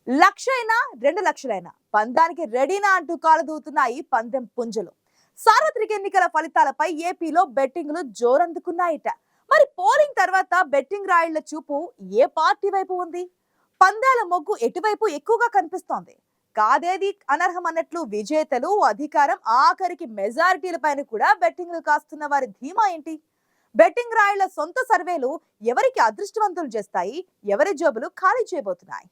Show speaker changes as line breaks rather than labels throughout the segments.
లక్షైనా 2 లక్షలైనా పందానికి రెడీనా అంటూ కాలదూతున్నాయి పందెం పుంజులు. సార్వత్రిక ఎన్నికల ఫలితాలపై ఏపీలో బెట్టింగ్లు జోరందుకున్నాయిట. మరి పోలింగ్ తర్వాత బెట్టింగ్ రాయిళ్ల చూపు ఏ పార్టీ వైపు ఉంది? పందాల మొగ్గు ఎటువైపు ఎక్కువగా కనిపిస్తోంది? కాదేది అనర్హం అన్నట్లు విజేతలు, అధికారం, ఆఖరికి మెజారిటీలపైన కూడా బెట్టింగ్లు కాస్తున్న వారి ధీమా ఏంటి? బెట్టింగ్ రాయిళ్ల సొంత సర్వేలు ఎవరికి అదృష్టవంతులు చేస్తాయి, ఎవరి జోబులు ఖాళీ చేయబోతున్నాయి?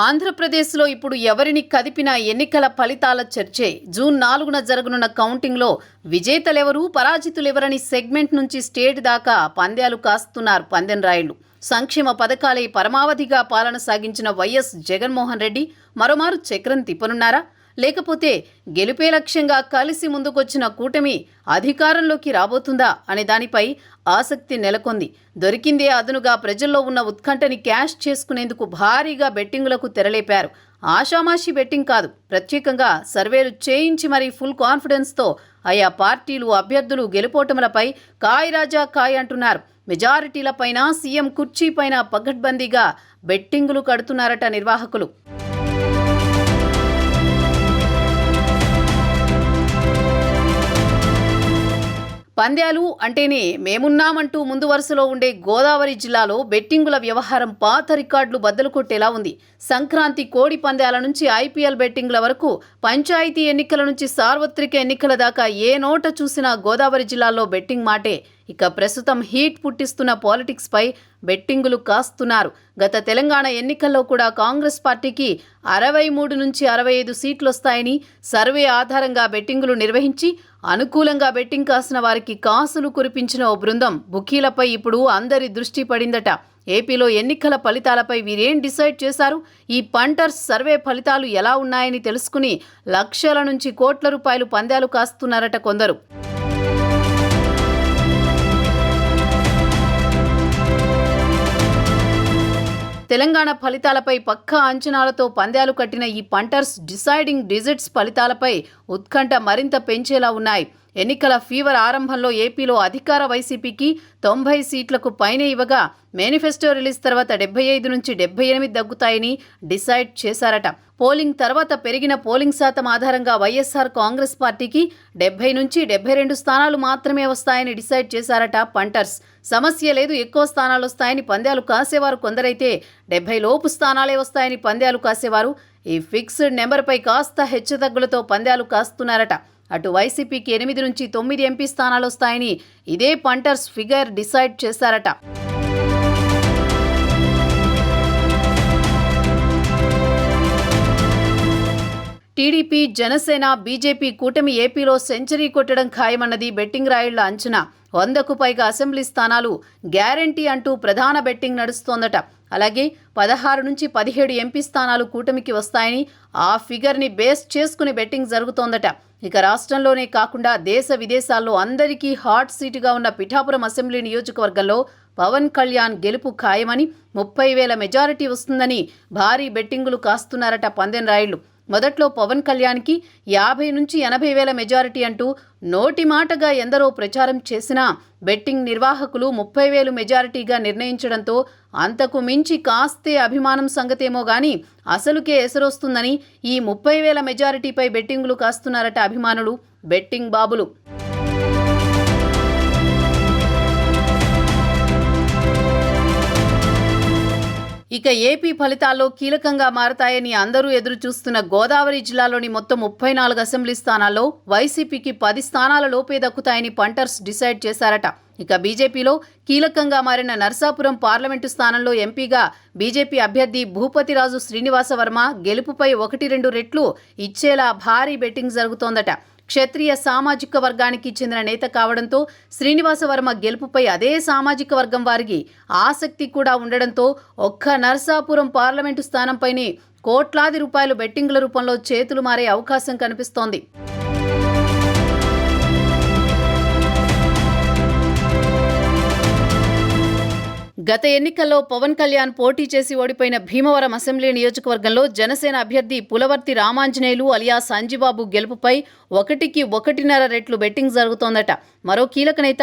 ఆంధ్రప్రదేశ్లో ఇప్పుడు ఎవరిని కదిపిన ఎన్నికల ఫలితాల చర్చే. జూన్ 4న జరగనున్న కౌంటింగ్లో విజేతలెవరు, పరాజితులెవరని సెగ్మెంట్ నుంచి స్టేట్ దాకా పందాలు కాస్తున్నారు పందెం రాయుళ్లు. సంక్షేమ పథకాలే పరమావధిగా పాలన సాగించిన వైఎస్ జగన్మోహన్ రెడ్డి మరోమారు చక్రం తిప్పనున్నారా? లేకపోతే గెలుపే లక్ష్యంగా కలిసి ముందుకొచ్చిన కూటమి అధికారంలోకి రాబోతుందా అనే దానిపై ఆసక్తి నెలకొంది. దొరికిందే అదనుగా ప్రజల్లో ఉన్న ఉత్కంఠని క్యాష్ చేసుకునేందుకు భారీగా బెట్టింగులకు తెరలేపారు. ఆషామాషి బెట్టింగ్ కాదు, ప్రత్యేకంగా సర్వేలు చేయించి మరీ ఫుల్ కాన్ఫిడెన్స్తో ఆయా పార్టీలు, అభ్యర్థులు గెలుపోటములపై కాయ్ రాజా కాయ్ అంటున్నారు. మెజారిటీలపైన, సీఎం కుర్చీపైన పగడ్బందీగా బెట్టింగులు కడుతున్నారట నిర్వాహకులు. పంద్యాలు అంటేనే మేమున్నామంటూ ముందు వరుసలో ఉండే గోదావరి జిల్లాలో బెట్టింగుల వ్యవహారం పాత రికార్డులు బద్దలు కొట్టేలా ఉంది. సంక్రాంతి కోడి పంద్యాల నుంచి ఐపీఎల్ బెట్టింగ్ల వరకు, పంచాయతీ ఎన్నికల నుంచి సార్వత్రిక ఎన్నికల దాకా ఏ నోట చూసినా గోదావరి జిల్లాలో బెట్టింగ్ మాటే. ఇక ప్రస్తుతం హీట్ పుట్టిస్తున్న పాలిటిక్స్ పై బెట్టింగులు కాస్తున్నారు. గత తెలంగాణ ఎన్నికల్లో కూడా కాంగ్రెస్ పార్టీకి 63 నుంచి 65 సీట్లు వస్తాయని సర్వే ఆధారంగా బెట్టింగులు నిర్వహించి అనుకూలంగా బెట్టింగ్ కాసిన వారికి కాసులు కురిపించిన ఓ బృందం బుకీలపై ఇప్పుడు అందరి దృష్టి పడిందట. ఏపీలో ఎన్నికల ఫలితాలపై వీరేం డిసైడ్ చేశారు? ఈ పంటర్స్ సర్వే ఫలితాలు ఎలా ఉన్నాయని తెలుసుకుని లక్షల నుంచి కోట్ల రూపాయలు పందాలు కాస్తున్నారట కొందరు. తెలంగాణ ఫలితాలపై పక్కా అంచనాలతో పందాలు కట్టిన ఈ పంటర్స్ డిసైడింగ్ డిజిట్స్ ఫలితాలపై ఉత్కంఠ మరింత పెంచేలా ఉన్నాయి. ఎన్నికల ఫీవర్ ఆరంభంలో ఏపీలో అధికార వైసీపీకి 90 సీట్లకు పైనే ఇవ్వగా మేనిఫెస్టో రిలీజ్ తర్వాత 75 నుంచి 78 దగ్గుతాయని డిసైడ్ చేశారట. పోలింగ్ తర్వాత పెరిగిన పోలింగ్ శాతం ఆధారంగా వైఎస్ఆర్ కాంగ్రెస్ పార్టీకి 70 నుంచి 72 స్థానాలు మాత్రమే వస్తాయని డిసైడ్ చేశారట పంటర్స్. సమస్య లేదు, ఎక్కువ స్థానాలు వస్తాయని పందాలు కాసేవారు కొందరైతే 70 లోపు స్థానాలే వస్తాయని పందాలు కాసేవారు ఈ ఫిక్స్డ్ నెంబర్పై కాస్త హెచ్చుతగ్గులతో పందాలు కాస్తున్నారట. అటు వైసీపీకి 8 నుంచి 9 ఎంపీ స్థానాలు వస్తాయని ఇదే పంటర్స్ ఫిగర్ డిసైడ్ చేశారట. టీడీపీ, జనసేన, బీజేపీ కూటమి ఏపీలో సెంచరీ కొట్టడం ఖాయమన్నది బెట్టింగ్ రాయుళ్ల అంచనా. 100కు పైగా అసెంబ్లీ స్థానాలు గ్యారంటీ అంటూ ప్రధాన బెట్టింగ్ నడుస్తోందట. అలాగే 16 నుంచి 17 ఎంపీ స్థానాలు కూటమికి వస్తాయని ఆ ఫిగర్ని బేస్ చేసుకుని బెట్టింగ్ జరుగుతోందట. ఇక రాష్ట్రంలోనే కాకుండా దేశ విదేశాల్లో అందరికీ హాట్ సీటుగా ఉన్న పిఠాపురం అసెంబ్లీ నియోజకవర్గంలో పవన్ కళ్యాణ్ గెలుపు ఖాయమని, 30,000 మెజారిటీ వస్తుందని భారీ బెట్టింగులు కాస్తున్నారట పందెం రాయుళ్లు. మొదట్లో పవన్ కళ్యాణ్కి 50 నుంచి 80,000 మెజారిటీ అంటూ నోటి మాటగా ఎందరో ప్రచారం చేసినా బెట్టింగ్ నిర్వాహకులు 30,000 మెజారిటీగా నిర్ణయించడంతో అంతకు మించి కాస్తే అభిమానం సంగతేమో గానీ అసలుకే ఎసరొస్తుందని ఈ 30,000 మెజారిటీపై బెట్టింగులు కాస్తున్నారట అభిమానులు, బెట్టింగ్ బాబులు. ఇక ఏపీ ఫలితాల్లో కీలకంగా మారతాయని అందరూ ఎదురు చూస్తున్న గోదావరి జిల్లాలోని మొత్తం 34 అసెంబ్లీ స్థానాల్లో వైసీపీకి 10 స్థానాల లోపే దక్కుతాయని పంటర్స్ డిసైడ్ చేశారట. ఇక బీజేపీలో కీలకంగా మారిన నర్సాపురం పార్లమెంటు స్థానంలో ఎంపీగా బీజేపీ అభ్యర్థి భూపతిరాజు శ్రీనివాసవర్మ గెలుపుపై 1-2 రెట్లు ఇచ్చేలా భారీ బెట్టింగ్ జరుగుతోందట. క్షత్రియ సామాజిక వర్గానికి చెందిన నేత కావడంతో శ్రీనివాసవర్మ గెలుపుపై అదే సామాజిక వర్గం వారికి ఆసక్తి కూడా ఉండడంతో ఒక్క నర్సాపురం పార్లమెంటు స్థానంపైనే కోట్లాది రూపాయలు బెట్టింగుల రూపంలో చేతులు మారే అవకాశం కనిపిస్తోంది. గత ఎన్నికల్లో పవన్ కళ్యాణ్ పోటీ చేసి ఓడిపోయిన భీమవరం అసెంబ్లీ నియోజకవర్గంలో జనసేన అభ్యర్థి పులవర్తి రామాంజనేయులు అలియా సంజీబాబు గెలుపుపై 1.5 రెట్లు బెట్టింగ్ జరుగుతోందట. మరో కీలక నేత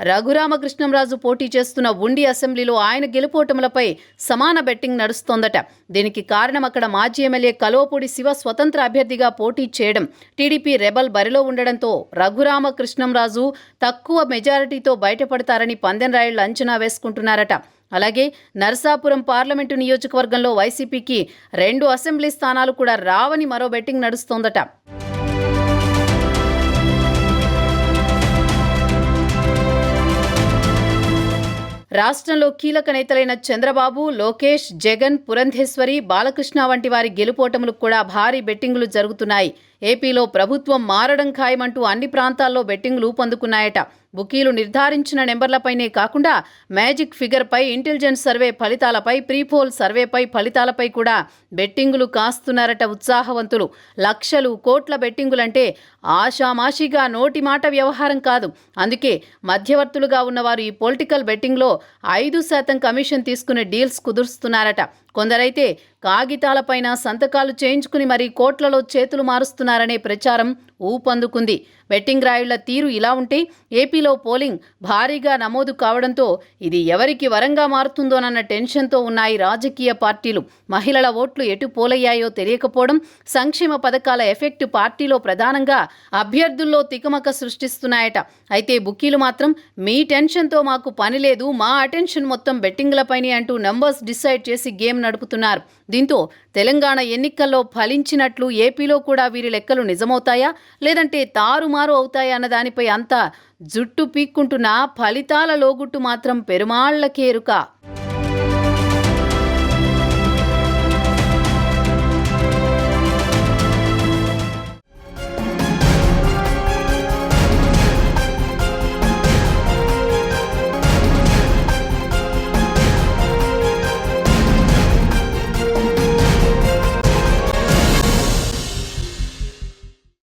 రఘురామకృష్ణంరాజు పోటీ చేస్తున్న ఉండి అసెంబ్లీలో ఆయన గెలుపోటములపై సమాన బెట్టింగ్ నడుస్తోందట. దీనికి కారణం అక్కడ మాజీ ఎమ్మెల్యే కల్వపూడి శివ స్వతంత్ర అభ్యర్థిగా పోటీ చేయడం, టీడీపీ రెబల్ బరిలో ఉండడంతో రఘురామకృష్ణంరాజు తక్కువ మెజారిటీతో బయటపడతారని పందెం రాయుళ్లు అంచనా వేసుకుంటున్నారట. అలాగే నరసాపురం పార్లమెంటు నియోజకవర్గంలో వైసీపీకి 2 అసెంబ్లీ స్థానాలు కూడా రావని మరో బెట్టింగ్ నడుస్తోందట. రాష్ట్రంలో కీలక నేతలైన చంద్రబాబు, లోకేష్, జగన్, పురంధేశ్వరి, బాలకృష్ణ వంటి వారి గెలుపోటములకు కూడా భారీ బెట్టింగులు జరుగుతున్నాయి. ఏపీలో ప్రభుత్వం మారడం ఖాయమంటూ అన్ని ప్రాంతాల్లో బెట్టింగులు ఊపందుకున్నాయట. బుకీలు నిర్ధారించిన నెంబర్లపైనే కాకుండా మ్యాజిక్ ఫిగర్పై, ఇంటెలిజెన్స్ సర్వే ఫలితాలపై, ప్రీపోల్ సర్వేపై ఫలితాలపై కూడా బెట్టింగులు కాస్తున్నారట ఉత్సాహవంతులు. లక్షలు, కోట్ల బెట్టింగులంటే ఆషామాషిగా నోటి మాట వ్యవహారం కాదు. అందుకే మధ్యవర్తులుగా ఉన్నవారు ఈ పొలిటికల్ బెట్టింగ్లో 5% కమిషన్ తీసుకునే డీల్స్ కుదురుస్తున్నారట. కొందరైతే కాగితాలపైన సంతకాలు చేయించుకుని మరీ కోట్లలో చేతులు మారుస్తున్నారనే ప్రచారం ఊపందుకుంది. బెట్టింగ్ రాయుళ్ల తీరు ఇలా ఉంటే ఏపీలో పోలింగ్ భారీగా నమోదు కావడంతో ఇది ఎవరికి వరంగా మారుతుందోనన్న టెన్షన్తో ఉన్నాయి రాజకీయ పార్టీలు. మహిళల ఓట్లు ఎటు పోలయ్యాయో తెలియకపోవడం, సంక్షేమ పథకాల ఎఫెక్ట్ పార్టీలో ప్రధానంగా అభ్యర్థుల్లో తికమక సృష్టిస్తున్నాయట. అయితే బుకీలు మాత్రం మీ టెన్షన్తో మాకు పని లేదు, మా అటెన్షన్ మొత్తం బెట్టింగ్లపైనే అంటూ నంబర్స్ డిసైడ్ చేసి గేమ్ నడుపుతున్నారు. దీంతో తెలంగాణ ఎన్నికల్లో ఫలించినట్లు ఏపీలో కూడా వీరి లెక్కలు నిజమవుతాయా లేదంటే తారుమారు అవుతాయా అన్న దానిపై అంతా జుట్టు పీక్కుంటున్న ఫలితాల లోగుట్టు మాత్రం పెరుమాళ్లకే ఎరుక.